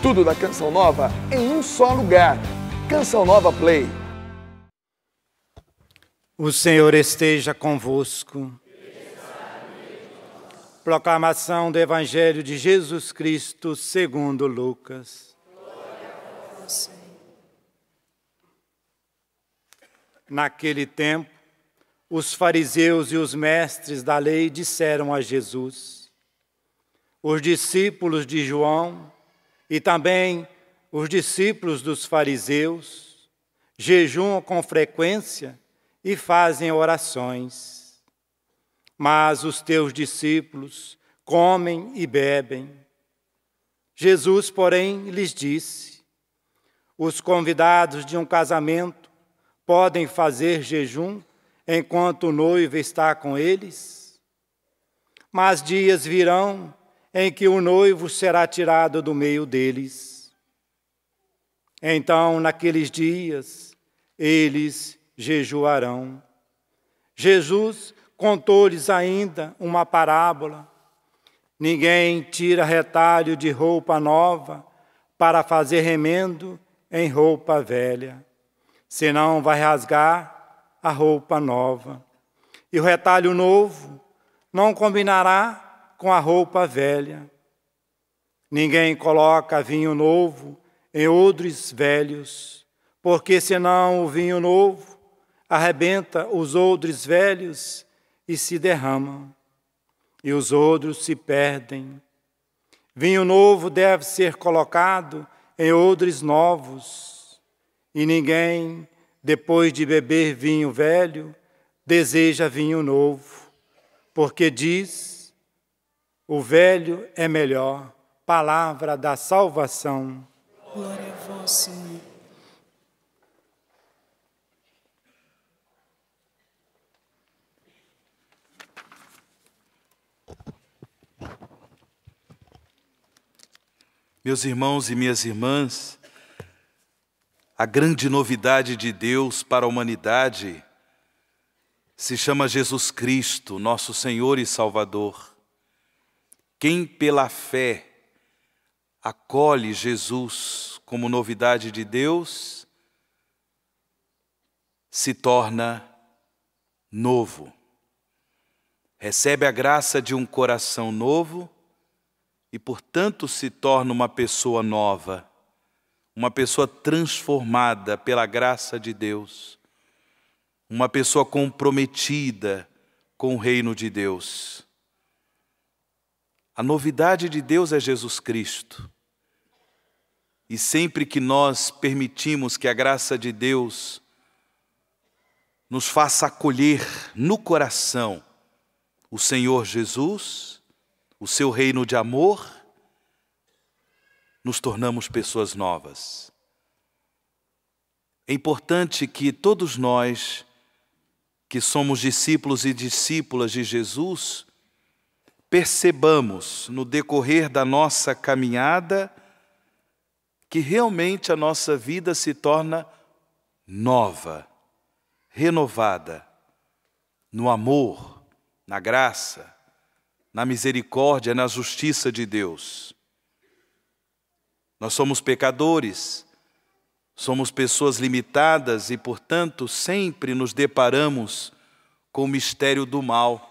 Tudo da Canção Nova em um só lugar. Canção Nova Play. O Senhor esteja convosco. Proclamação do Evangelho de Jesus Cristo segundo Lucas. Naquele tempo, os fariseus e os mestres da lei disseram a Jesus: os discípulos de João e também os discípulos dos fariseus jejuam com frequência e fazem orações. Mas os teus discípulos comem e bebem. Jesus, porém, lhes disse: os convidados de um casamento podem fazer jejum enquanto o noivo está com eles? Mas dias virão em que o noivo será tirado do meio deles. Então, naqueles dias, eles jejuarão. Jesus contou-lhes ainda uma parábola. Ninguém tira retalho de roupa nova para fazer remendo em roupa velha, senão vai rasgar a roupa nova. E o retalho novo não combinará com a roupa velha. Ninguém coloca vinho novo em odres velhos, porque senão o vinho novo arrebenta os odres velhos e se derramam, e os odres se perdem. Vinho novo deve ser colocado em odres novos, e ninguém, depois de beber vinho velho, deseja vinho novo, porque diz: o velho é melhor. Palavra da salvação. Glória a vós, Senhor. Meus irmãos e minhas irmãs, a grande novidade de Deus para a humanidade se chama Jesus Cristo, nosso Senhor e Salvador. Quem pela fé acolhe Jesus como novidade de Deus, se torna novo. Recebe a graça de um coração novo e, portanto, se torna uma pessoa nova, uma pessoa transformada pela graça de Deus, uma pessoa comprometida com o reino de Deus. A novidade de Deus é Jesus Cristo. E sempre que nós permitimos que a graça de Deus nos faça acolher no coração o Senhor Jesus, o seu reino de amor, nos tornamos pessoas novas. É importante que todos nós, que somos discípulos e discípulas de Jesus, percebamos no decorrer da nossa caminhada que realmente a nossa vida se torna nova, renovada, no amor, na graça, na misericórdia, na justiça de Deus. Nós somos pecadores, somos pessoas limitadas e, portanto, sempre nos deparamos com o mistério do mal.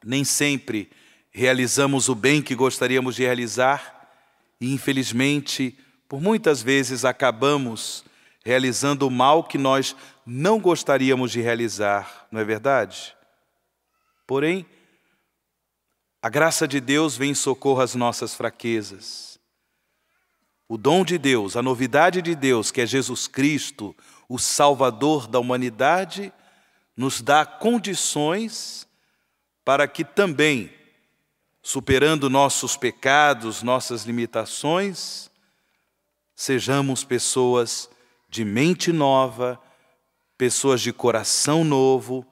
Nem sempre realizamos o bem que gostaríamos de realizar e, infelizmente, por muitas vezes acabamos realizando o mal que nós não gostaríamos de realizar, não é verdade? Porém, a graça de Deus vem em socorro às nossas fraquezas. O dom de Deus, a novidade de Deus, que é Jesus Cristo, o Salvador da humanidade, nos dá condições para que também, superando nossos pecados, nossas limitações, sejamos pessoas de mente nova, pessoas de coração novo,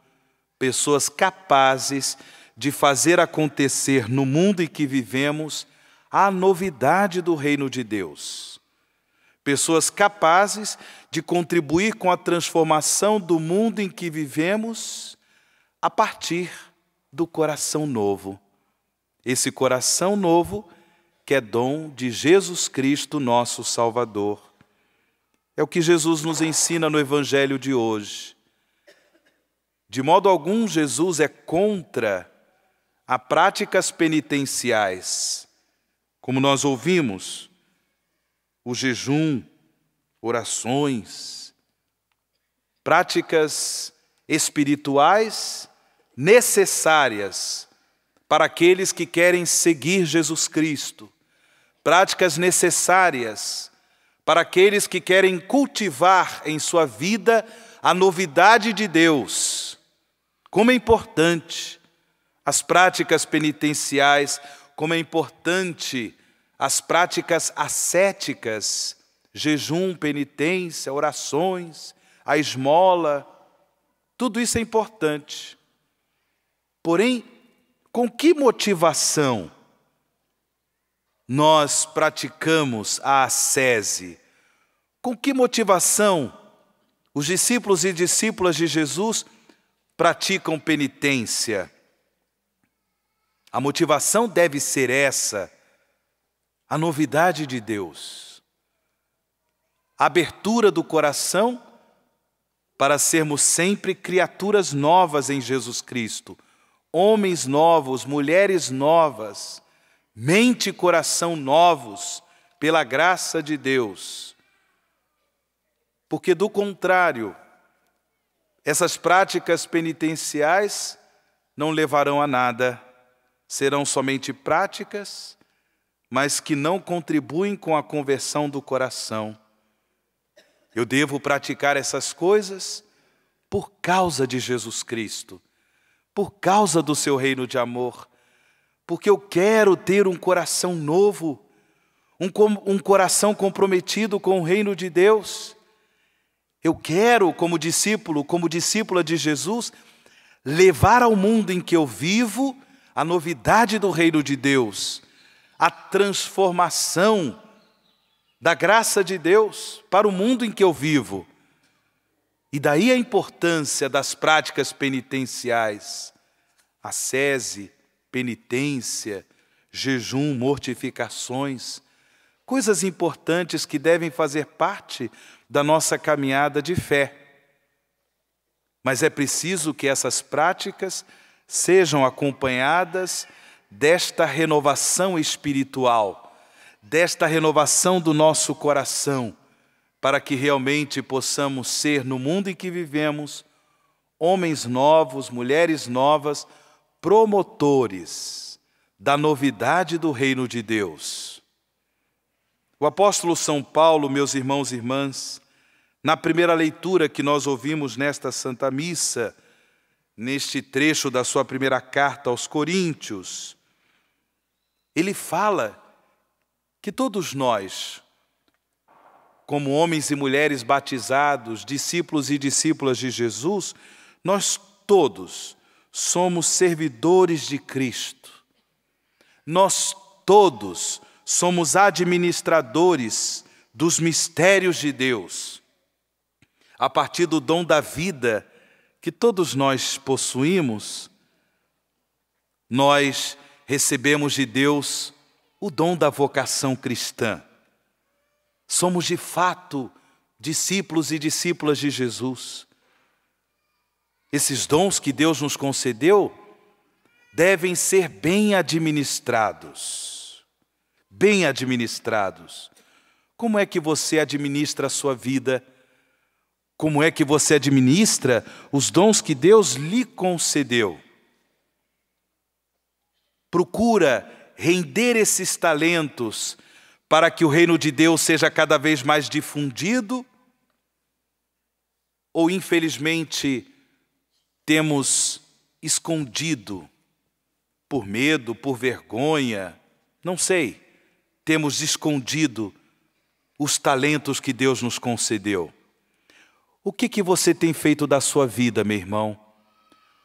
pessoas capazes de fazer acontecer no mundo em que vivemos a novidade do reino de Deus. Pessoas capazes de contribuir com a transformação do mundo em que vivemos a partir do coração novo. Esse coração novo que é dom de Jesus Cristo, nosso Salvador. É o que Jesus nos ensina no Evangelho de hoje. De modo algum, Jesus é contra a práticas penitenciais, como nós ouvimos, o jejum, orações, práticas espirituais necessárias para aqueles que querem seguir Jesus Cristo, práticas necessárias para aqueles que querem cultivar em sua vida a novidade de Deus. Como é importante as práticas penitenciais, como é importante as práticas ascéticas, jejum, penitência, orações, a esmola, tudo isso é importante. Porém, com que motivação nós praticamos a ascese? Com que motivação os discípulos e discípulas de Jesus praticam penitência? A motivação deve ser essa, a novidade de Deus, a abertura do coração para sermos sempre criaturas novas em Jesus Cristo, homens novos, mulheres novas, mente e coração novos, pela graça de Deus. Porque, do contrário, essas práticas penitenciais não levarão a nada, serão somente práticas, mas que não contribuem com a conversão do coração. Eu devo praticar essas coisas por causa de Jesus Cristo, por causa do seu reino de amor, porque eu quero ter um coração novo, um coração comprometido com o reino de Deus. Eu quero, como discípula de Jesus, levar ao mundo em que eu vivo a novidade do reino de Deus, a transformação da graça de Deus para o mundo em que eu vivo. E daí a importância das práticas penitenciais, ascese, penitência, jejum, mortificações, coisas importantes que devem fazer parte da nossa caminhada de fé. Mas é preciso que essas práticas sejam acompanhadas desta renovação espiritual, desta renovação do nosso coração, para que realmente possamos ser, no mundo em que vivemos, homens novos, mulheres novas, promotores da novidade do reino de Deus. O apóstolo São Paulo, meus irmãos e irmãs, na primeira leitura que nós ouvimos nesta Santa Missa, neste trecho da sua primeira carta aos Coríntios, ele fala que todos nós, como homens e mulheres batizados, discípulos e discípulas de Jesus, nós todos somos servidores de Cristo. Nós todos somos administradores dos mistérios de Deus. A partir do dom da vida que todos nós possuímos, nós recebemos de Deus o dom da vocação cristã. Somos de fato discípulos e discípulas de Jesus. Esses dons que Deus nos concedeu devem ser bem administrados. Bem administrados. Como é que você administra a sua vida? Como é que você administra os dons que Deus lhe concedeu? Procura render esses talentos para que o reino de Deus seja cada vez mais difundido? Ou, infelizmente, temos escondido, por medo, por vergonha, não sei, temos escondido os talentos que Deus nos concedeu? O que você tem feito da sua vida, meu irmão?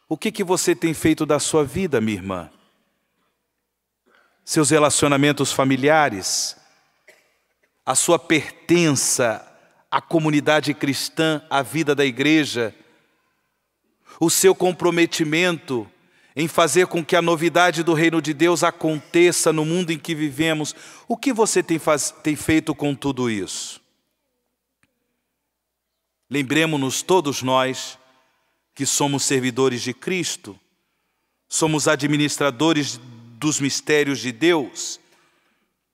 O que você tem feito da sua vida, minha irmã? Seus relacionamentos familiares, a sua pertença à comunidade cristã, à vida da igreja, o seu comprometimento em fazer com que a novidade do reino de Deus aconteça no mundo em que vivemos. O que você tem feito com tudo isso? Lembremos-nos todos nós que somos servidores de Cristo, somos administradores dos mistérios de Deus,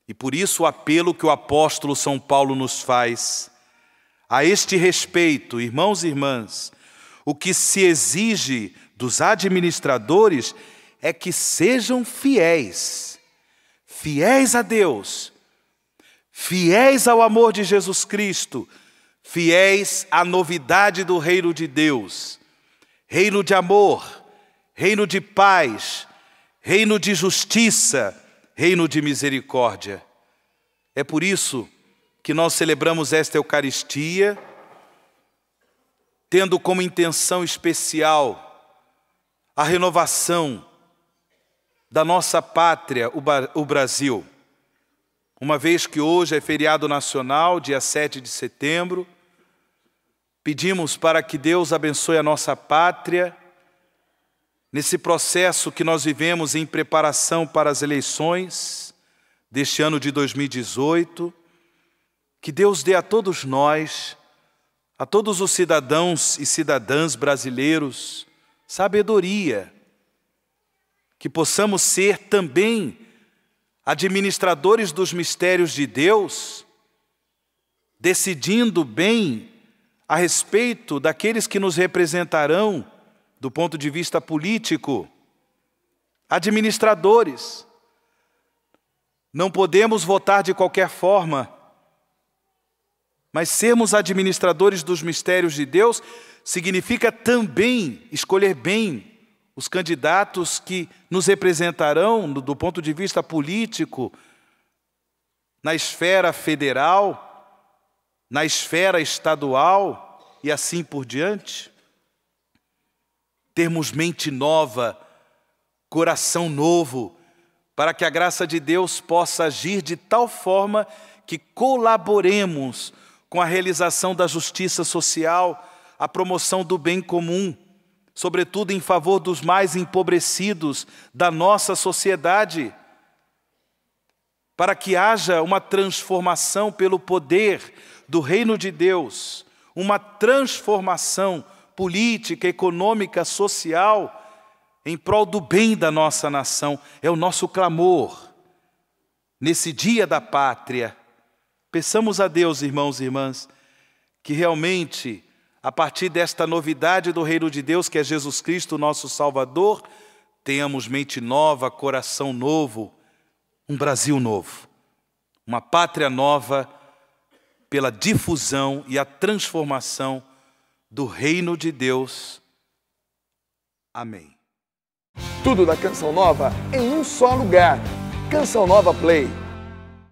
e por isso o apelo que o apóstolo São Paulo nos faz. A este respeito, irmãos e irmãs, o que se exige dos administradores é que sejam fiéis, fiéis a Deus, fiéis ao amor de Jesus Cristo, fiéis à novidade do reino de Deus, reino de amor, reino de paz, reino de justiça, reino de misericórdia. É por isso que nós celebramos esta Eucaristia, tendo como intenção especial a renovação da nossa pátria, o Brasil. Uma vez que hoje é feriado nacional, dia 7 de setembro, pedimos para que Deus abençoe a nossa pátria, nesse processo que nós vivemos em preparação para as eleições deste ano de 2018, que Deus dê a todos nós, a todos os cidadãos e cidadãs brasileiros, sabedoria, que possamos ser também administradores dos mistérios de Deus, decidindo bem a respeito daqueles que nos representarão do ponto de vista político, administradores. Não podemos votar de qualquer forma, mas sermos administradores dos mistérios de Deus significa também escolher bem os candidatos que nos representarão do ponto de vista político, na esfera federal, na esfera estadual e assim por diante. Termos mente nova, coração novo, para que a graça de Deus possa agir de tal forma que colaboremos com a realização da justiça social, a promoção do bem comum, sobretudo em favor dos mais empobrecidos da nossa sociedade, para que haja uma transformação pelo poder do reino de Deus, uma transformação política, econômica, social, em prol do bem da nossa nação. É o nosso clamor nesse dia da pátria. Peçamos a Deus, irmãos e irmãs, que realmente, a partir desta novidade do reino de Deus, que é Jesus Cristo, nosso Salvador, tenhamos mente nova, coração novo, um Brasil novo, uma pátria nova pela difusão e a transformação do reino de Deus. Amém. Tudo da Canção Nova em um só lugar. Canção Nova Play.